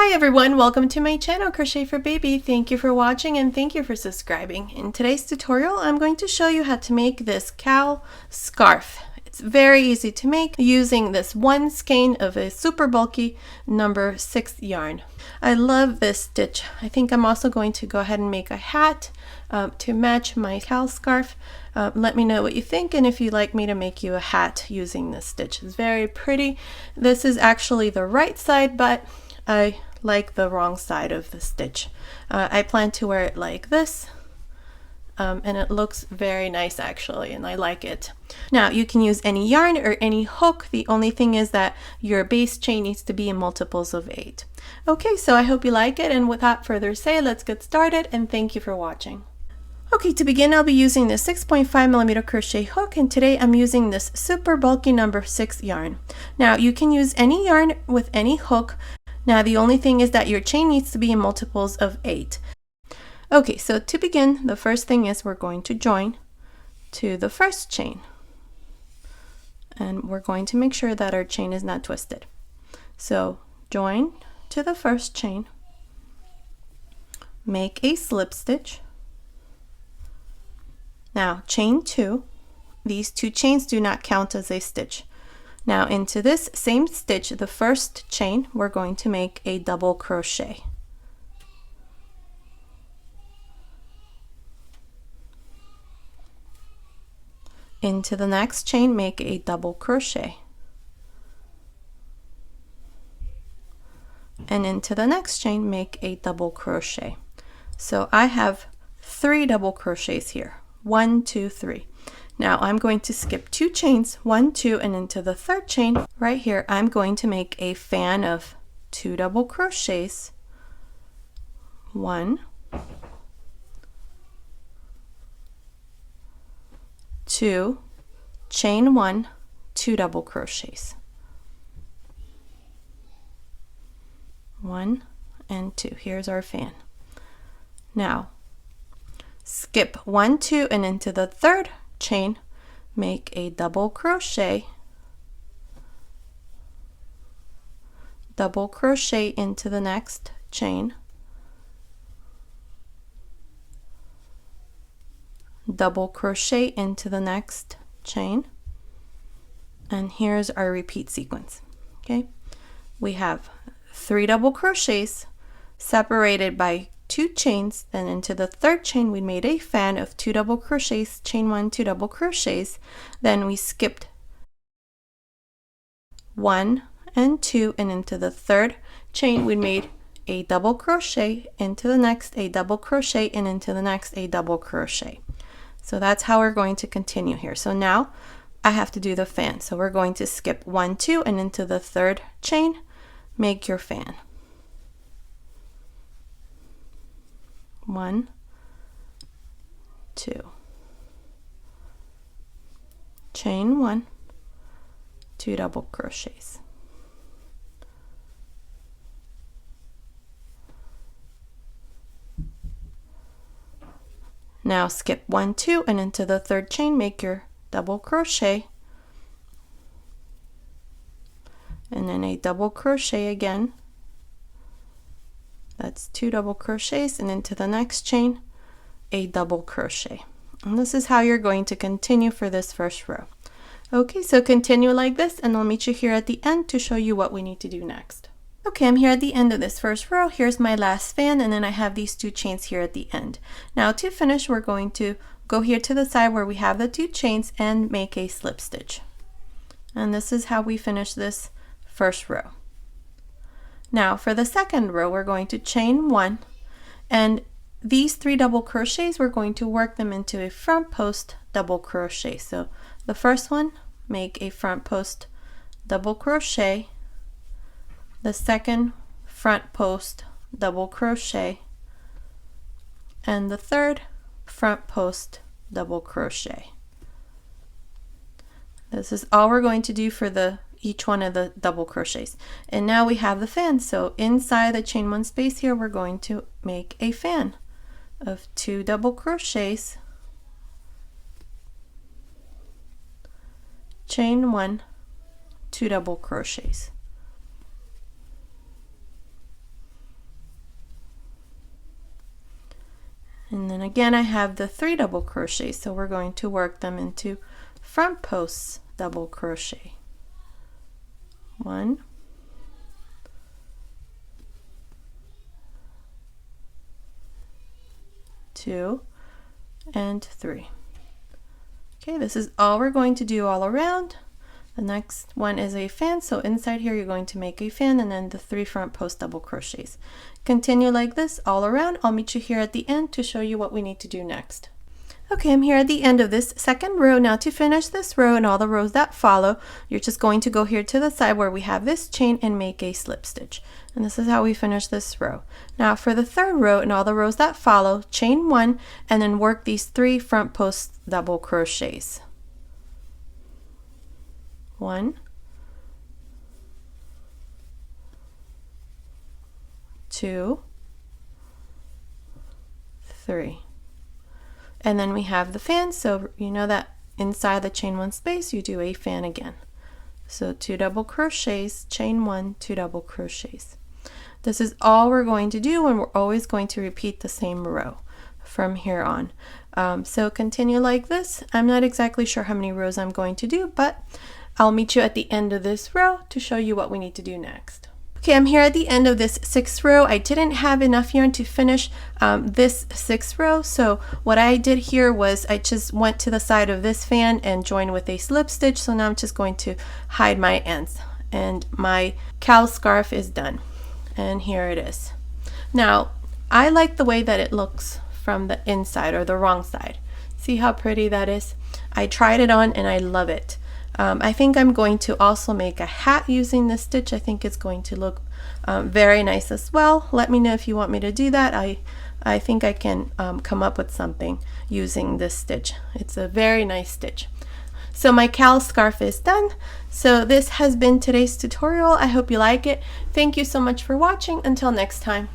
Hi everyone, welcome to my channel Crochet for Baby. Thank you for watching and thank you for subscribing. In today's tutorial, I'm going to show you how to make this cowl scarf. It's very easy to make using this one skein of a super bulky number 6 yarn. I love this stitch. I think I'm also going to go ahead and make a hat to match my cowl scarf. Let me know what you think and if you'd like me to make you a hat using this stitch. It's very pretty. This is actually the right side, but I like the wrong side of the stitch. I plan to wear it like this, and it looks very nice actually, and I like it. Now you can use any yarn or any hook. The only thing is that your base chain needs to be in multiples of 8. Okay, so I hope you like it, and without further say, let's get started, and thank you for watching. Okay, to begin, I'll be using this 6.5mm crochet hook, and today I'm using this super bulky number 6 yarn. Now you can use any yarn with any hook. Now the only thing is that your chain needs to be in multiples of 8. Okay, so to begin, the first thing is we're going to join to the first chain. And we're going to make sure that our chain is not twisted. So join to the first chain, make a slip stitch. Now chain 2. These 2 chains do not count as a stitch. Now into this same stitch, the first chain, we're going to make a double crochet. Into the next chain, make a double crochet. And into the next chain, make a double crochet. So I have 3 double crochets here. 1, 2, 3. Now I'm going to skip 2 chains, 1, 2, and into the third chain right here I'm going to make a fan of 2 double crochets, 1, 2, chain 1, 2 double crochets, 1 and 2. Here's our fan. Now skip 1, 2, and into the third chain, make a double crochet, double crochet into the next chain, double crochet into the next chain, and here's our repeat sequence. Okay, we have 3 double crochets separated by 2 chains, then into the third chain we made a fan of 2 double crochets, chain 1, 2 double crochets, then we skipped 1 and 2, and into the third chain we made a double crochet, into the next a double crochet, and into the next a double crochet. So that's how we're going to continue here. So now I have to do the fan, so we're going to skip 1, 2, and into the third chain make your fan. 1, 2, chain 1, 2 double crochets. Now skip 1, 2, and into the third chain make your double crochet, and then a double crochet again. That's 2 double crochets, and into the next chain a double crochet. And this is how you're going to continue for this first row. Okay, so continue like this, and I'll meet you here at the end to show you what we need to do next. Okay, I'm here at the end of this first row. Here's my last fan, and then I have these 2 chains here at the end. Now to finish, we're going to go here to the side where we have the 2 chains and make a slip stitch. And this is how we finish this first row. Now for the second row, we're going to chain 1, and these 3 double crochets, we're going to work them into a front post double crochet. So the first one, make a front post double crochet, the second front post double crochet, and the third front post double crochet. This is all we're going to do for each one of the double crochets. And now we have the fan. So inside the chain 1 space here, we're going to make a fan of 2 double crochets, chain 1, 2 double crochets. again, I have the 3 double crochets, so we're going to work them into front posts double crochet. 1, 2, and 3. Okay, this is all we're going to do all around. The next one is a fan, so inside here you're going to make a fan and then the 3 front post double crochets. Continue like this all around. I'll meet you here at the end to show you what we need to do next. Okay, I'm here at the end of this second row. Now to finish this row and all the rows that follow, you're just going to go here to the side where we have this chain and make a slip stitch. And this is how we finish this row. Now for the third row and all the rows that follow, chain 1 and then work these 3 front post double crochets. 1, 2, 3. And then we have the fan, so you know that inside the chain 1 space you do a fan again. So 2 double crochets, chain 1, 2 double crochets. This is all we're going to do, and we're always going to repeat the same row from here on. So continue like this. I'm not exactly sure how many rows I'm going to do, but I'll meet you at the end of this row to show you what we need to do next. Okay, I'm here at the end of this 6th row. I didn't have enough yarn to finish this 6th row, so what I did here was I just went to the side of this fan and joined with a slip stitch. So now I'm just going to hide my ends, and my cowl scarf is done. And here it is. Now, I like the way that it looks from the inside, or the wrong side. See how pretty that is? I tried it on and I love it. I think I'm going to also make a hat using this stitch. I think it's going to look very nice as well. Let me know if you want me to do that. I think I can come up with something using this stitch. It's a very nice stitch. So my cowl scarf is done. So this has been today's tutorial. I hope you like it. Thank you so much for watching. Until next time.